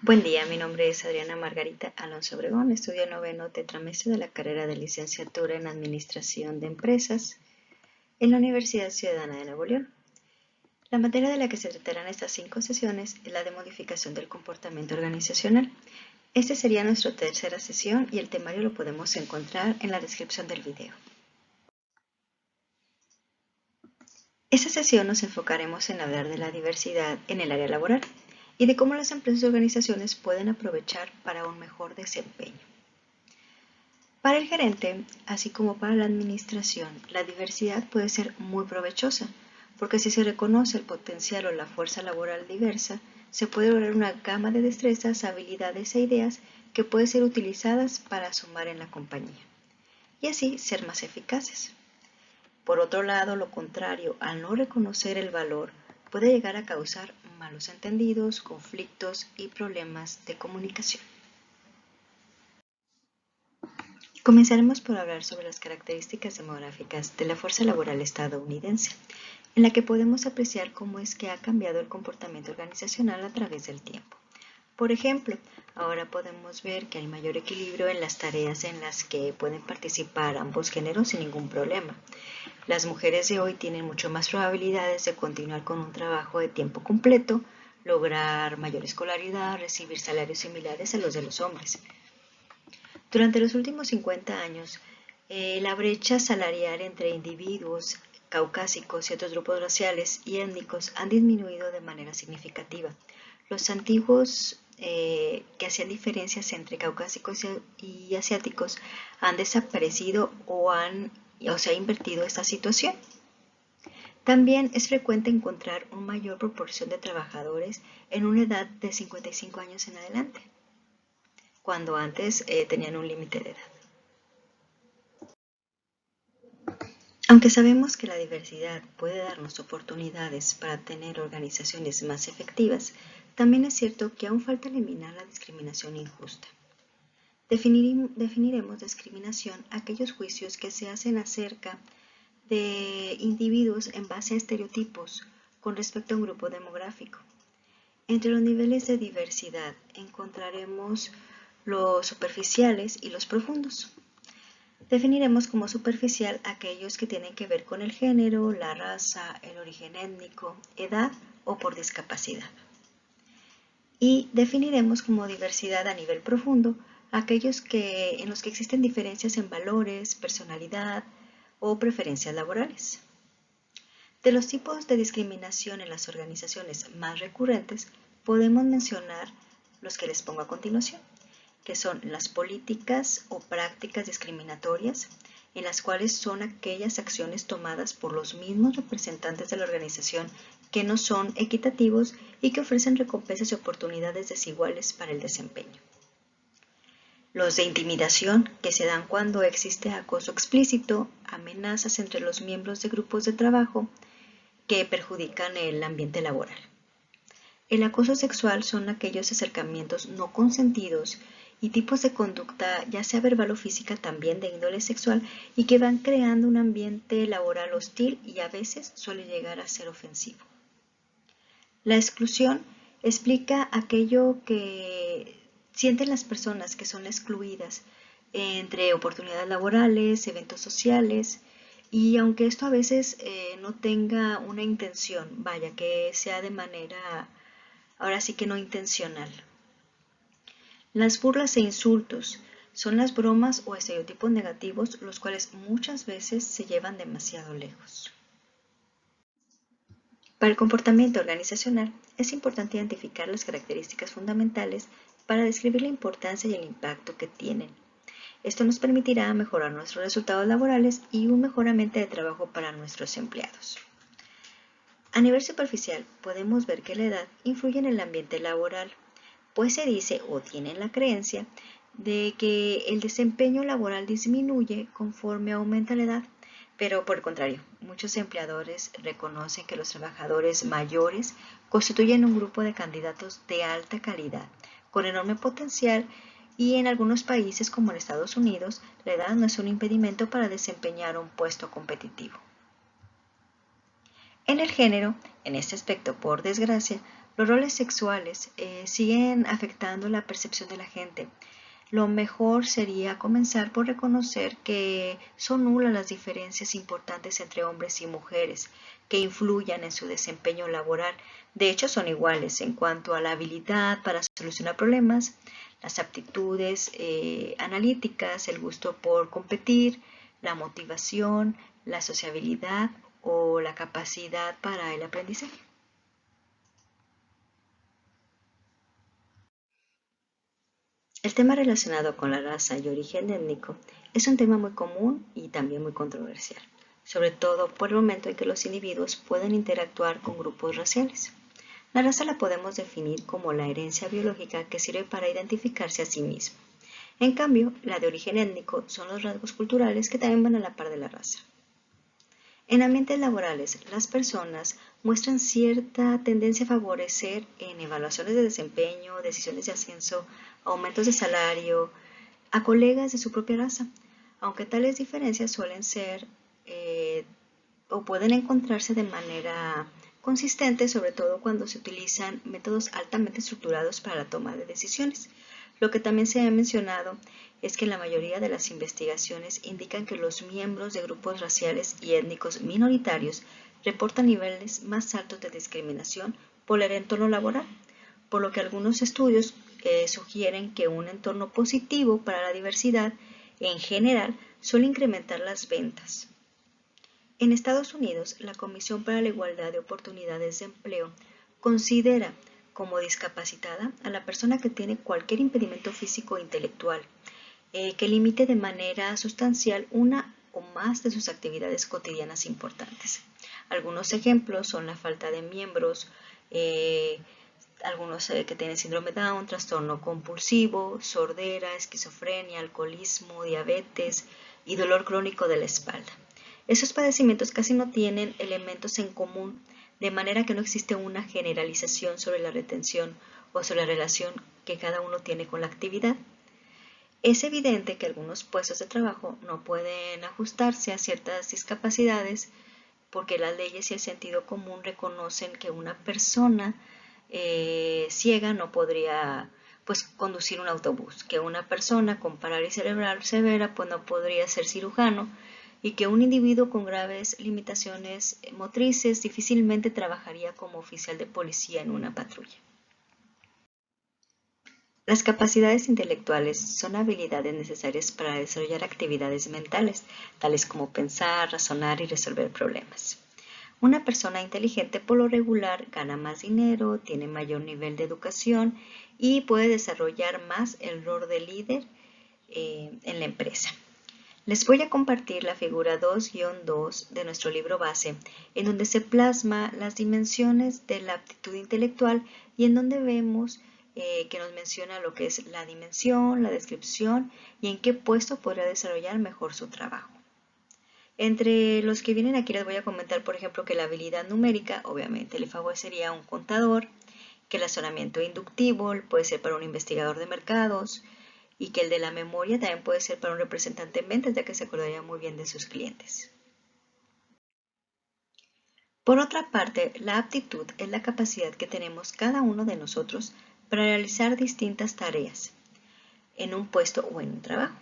Buen día, mi nombre es Adriana Margarita Alonso Obregón, estudio el noveno tetramestre de la carrera de licenciatura en Administración de Empresas en la Universidad Ciudadana de Nuevo León. La materia de la que se tratarán estas 5 sesiones es la de modificación del comportamiento organizacional. Esta sería nuestra tercera sesión y el temario lo podemos encontrar en la descripción del video. Esta sesión nos enfocaremos en hablar de la diversidad en el área laboral y de cómo las empresas y organizaciones pueden aprovechar para un mejor desempeño. Para el gerente, así como para la administración, la diversidad puede ser muy provechosa, porque si se reconoce el potencial o la fuerza laboral diversa, se puede lograr una gama de destrezas, habilidades e ideas que pueden ser utilizadas para sumar en la compañía, y así ser más eficaces. Por otro lado, lo contrario, al no reconocer el valor, puede llegar a causar malos entendidos, conflictos y problemas de comunicación. Comenzaremos por hablar sobre las características demográficas de la fuerza laboral estadounidense, en la que podemos apreciar cómo es que ha cambiado el comportamiento organizacional a través del tiempo. Por ejemplo, ahora podemos ver que hay mayor equilibrio en las tareas en las que pueden participar ambos géneros sin ningún problema. Las mujeres de hoy tienen mucho más probabilidades de continuar con un trabajo de tiempo completo, lograr mayor escolaridad, recibir salarios similares a los de los hombres. Durante los últimos 50 años, la brecha salarial entre individuos caucásicos y otros grupos raciales y étnicos han disminuido de manera significativa. Los antiguos que hacían diferencias entre caucásicos y asiáticos han desaparecido o se ha invertido esta situación. También es frecuente encontrar una mayor proporción de trabajadores en una edad de 55 años en adelante, cuando antes tenían un límite de edad. Aunque sabemos que la diversidad puede darnos oportunidades para tener organizaciones más efectivas, también es cierto que aún falta eliminar la discriminación injusta. Definiremos discriminación aquellos juicios que se hacen acerca de individuos en base a estereotipos con respecto a un grupo demográfico. Entre los niveles de diversidad encontraremos los superficiales y los profundos. Definiremos como superficial aquellos que tienen que ver con el género, la raza, el origen étnico, edad o por discapacidad. Y definiremos como diversidad a nivel profundo aquellos en los que existen diferencias en valores, personalidad o preferencias laborales. De los tipos de discriminación en las organizaciones más recurrentes, podemos mencionar los que les pongo a continuación, que son las políticas o prácticas discriminatorias, en las cuales son aquellas acciones tomadas por los mismos representantes de la organización que no son equitativos y que ofrecen recompensas y oportunidades desiguales para el desempeño. Los de intimidación, que se dan cuando existe acoso explícito, amenazas entre los miembros de grupos de trabajo que perjudican el ambiente laboral. El acoso sexual son aquellos acercamientos no consentidos y tipos de conducta, ya sea verbal o física, también de índole sexual, y que van creando un ambiente laboral hostil y a veces suele llegar a ser ofensivo. La exclusión explica aquello que sienten las personas que son excluidas entre oportunidades laborales, eventos sociales, y aunque esto a veces no tenga una intención, vaya, que sea de manera, ahora sí que no intencional. Las burlas e insultos son las bromas o estereotipos negativos, los cuales muchas veces se llevan demasiado lejos. Para el comportamiento organizacional es importante identificar las características fundamentales para describir la importancia y el impacto que tienen. Esto nos permitirá mejorar nuestros resultados laborales y un mejor ambiente de trabajo para nuestros empleados. A nivel superficial, podemos ver que la edad influye en el ambiente laboral, pues se dice o tienen la creencia de que el desempeño laboral disminuye conforme aumenta la edad, pero por el contrario, muchos empleadores reconocen que los trabajadores mayores constituyen un grupo de candidatos de alta calidad, con enorme potencial, y en algunos países como en Estados Unidos, la edad no es un impedimento para desempeñar un puesto competitivo. En el género, en este aspecto, por desgracia, Los roles sexuales siguen afectando la percepción de la gente. Lo mejor sería comenzar por reconocer que son nulas las diferencias importantes entre hombres y mujeres que influyan en su desempeño laboral. De hecho, son iguales en cuanto a la habilidad para solucionar problemas, las aptitudes analíticas, el gusto por competir, la motivación, la sociabilidad o la capacidad para el aprendizaje. El tema relacionado con la raza y origen étnico es un tema muy común y también muy controversial, sobre todo por el momento en que los individuos pueden interactuar con grupos raciales. La raza la podemos definir como la herencia biológica que sirve para identificarse a sí mismo. En cambio, la de origen étnico son los rasgos culturales que también van a la par de la raza. En ambientes laborales, las personas muestran cierta tendencia a favorecer en evaluaciones de desempeño, decisiones de ascenso, aumentos de salario, a colegas de su propia raza, aunque tales diferencias suelen ser o pueden encontrarse de manera consistente, sobre todo cuando se utilizan métodos altamente estructurados para la toma de decisiones. Lo que también se ha mencionado es que la mayoría de las investigaciones indican que los miembros de grupos raciales y étnicos minoritarios reportan niveles más altos de discriminación por el entorno laboral, por lo que algunos estudios sugieren que un entorno positivo para la diversidad en general suele incrementar las ventas. En Estados Unidos, la Comisión para la Igualdad de Oportunidades de Empleo considera como discapacitada a la persona que tiene cualquier impedimento físico o intelectual que limite de manera sustancial una o más de sus actividades cotidianas importantes. Algunos ejemplos son la falta de miembros, algunos que tienen síndrome de Down, trastorno compulsivo, sordera, esquizofrenia, alcoholismo, diabetes y dolor crónico de la espalda. Esos padecimientos casi no tienen elementos en común, de manera que no existe una generalización sobre la retención o sobre la relación que cada uno tiene con la actividad. Es evidente que algunos puestos de trabajo no pueden ajustarse a ciertas discapacidades porque las leyes y el sentido común reconocen que una persona ciega no podría pues conducir un autobús, que una persona con parálisis cerebral severa pues no podría ser cirujano y que un individuo con graves limitaciones motrices difícilmente trabajaría como oficial de policía en una patrulla. Las capacidades intelectuales son habilidades necesarias para desarrollar actividades mentales, tales como pensar, razonar y resolver problemas. Una persona inteligente por lo regular gana más dinero, tiene mayor nivel de educación y puede desarrollar más el rol de líder en la empresa. Les voy a compartir la figura 2-2 de nuestro libro base, en donde se plasma las dimensiones de la aptitud intelectual y en donde vemos que nos menciona lo que es la dimensión, la descripción y en qué puesto podrá desarrollar mejor su trabajo. Entre los que vienen aquí les voy a comentar, por ejemplo, que la habilidad numérica obviamente le favorecería a un contador, que el razonamiento inductivo puede ser para un investigador de mercados y que el de la memoria también puede ser para un representante en ventas, ya que se acordaría muy bien de sus clientes. Por otra parte, la aptitud es la capacidad que tenemos cada uno de nosotros para realizar distintas tareas en un puesto o en un trabajo.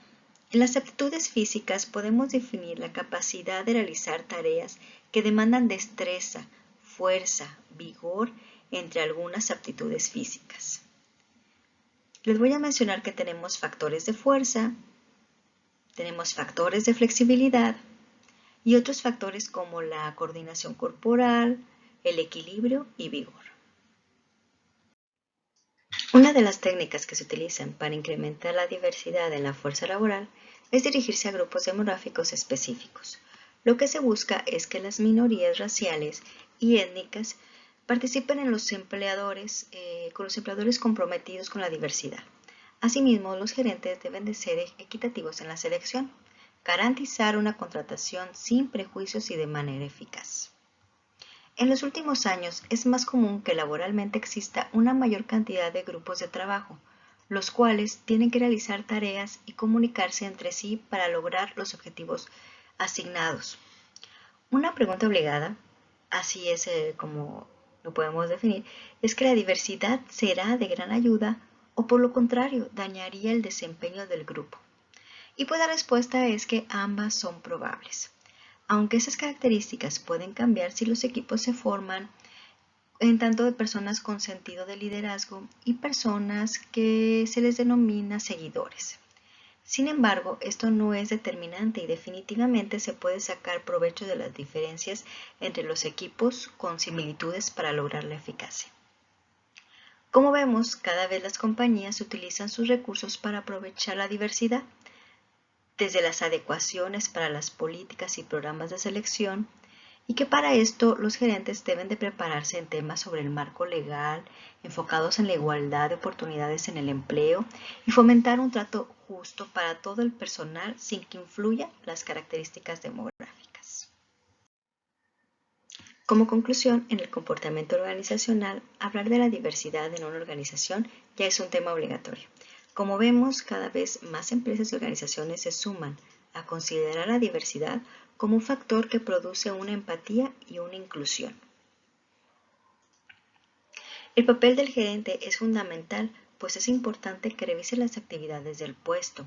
En las aptitudes físicas podemos definir la capacidad de realizar tareas que demandan destreza, fuerza, vigor, entre algunas aptitudes físicas. Les voy a mencionar que tenemos factores de fuerza, tenemos factores de flexibilidad y otros factores como la coordinación corporal, el equilibrio y vigor. Una de las técnicas que se utilizan para incrementar la diversidad en la fuerza laboral es dirigirse a grupos demográficos específicos. Lo que se busca es que las minorías raciales y étnicas participen en los empleadores, con los empleadores comprometidos con la diversidad. Asimismo, los gerentes deben de ser equitativos en la selección, garantizar una contratación sin prejuicios y de manera eficaz. En los últimos años es más común que laboralmente exista una mayor cantidad de grupos de trabajo, los cuales tienen que realizar tareas y comunicarse entre sí para lograr los objetivos asignados. Una pregunta obligada, así es como no podemos definir, es que la diversidad será de gran ayuda o por lo contrario dañaría el desempeño del grupo. Y pues la respuesta es que ambas son probables. Aunque esas características pueden cambiar si los equipos se forman en tanto de personas con sentido de liderazgo y personas que se les denomina seguidores. Sin embargo, esto no es determinante y definitivamente se puede sacar provecho de las diferencias entre los equipos con similitudes para lograr la eficacia. Como vemos, cada vez las compañías utilizan sus recursos para aprovechar la diversidad, desde las adecuaciones para las políticas y programas de selección, y que para esto los gerentes deben de prepararse en temas sobre el marco legal, enfocados en la igualdad de oportunidades en el empleo y fomentar un trato justo para todo el personal sin que influya las características demográficas. Como conclusión, en el comportamiento organizacional, hablar de la diversidad en una organización ya es un tema obligatorio. Como vemos, cada vez más empresas y organizaciones se suman a considerar la diversidad como un factor que produce una empatía y una inclusión. El papel del gerente es fundamental, pues es importante que revise las actividades del puesto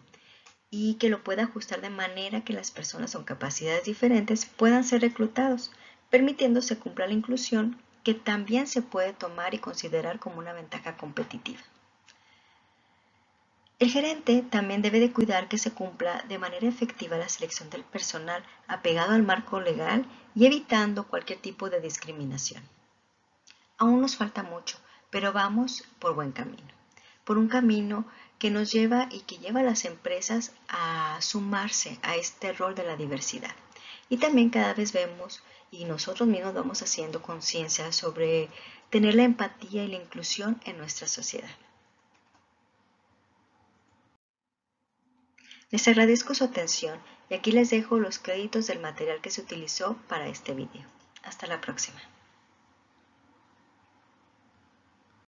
y que lo pueda ajustar de manera que las personas con capacidades diferentes puedan ser reclutados, permitiéndose cumplir la inclusión que también se puede tomar y considerar como una ventaja competitiva. El gerente también debe de cuidar que se cumpla de manera efectiva la selección del personal apegado al marco legal y evitando cualquier tipo de discriminación. Aún nos falta mucho, pero vamos por buen camino, por un camino que nos lleva y que lleva a las empresas a sumarse a este rol de la diversidad. Y también cada vez vemos y nosotros mismos vamos haciendo conciencia sobre tener la empatía y la inclusión en nuestra sociedad. Les agradezco su atención y aquí les dejo los créditos del material que se utilizó para este video. Hasta la próxima.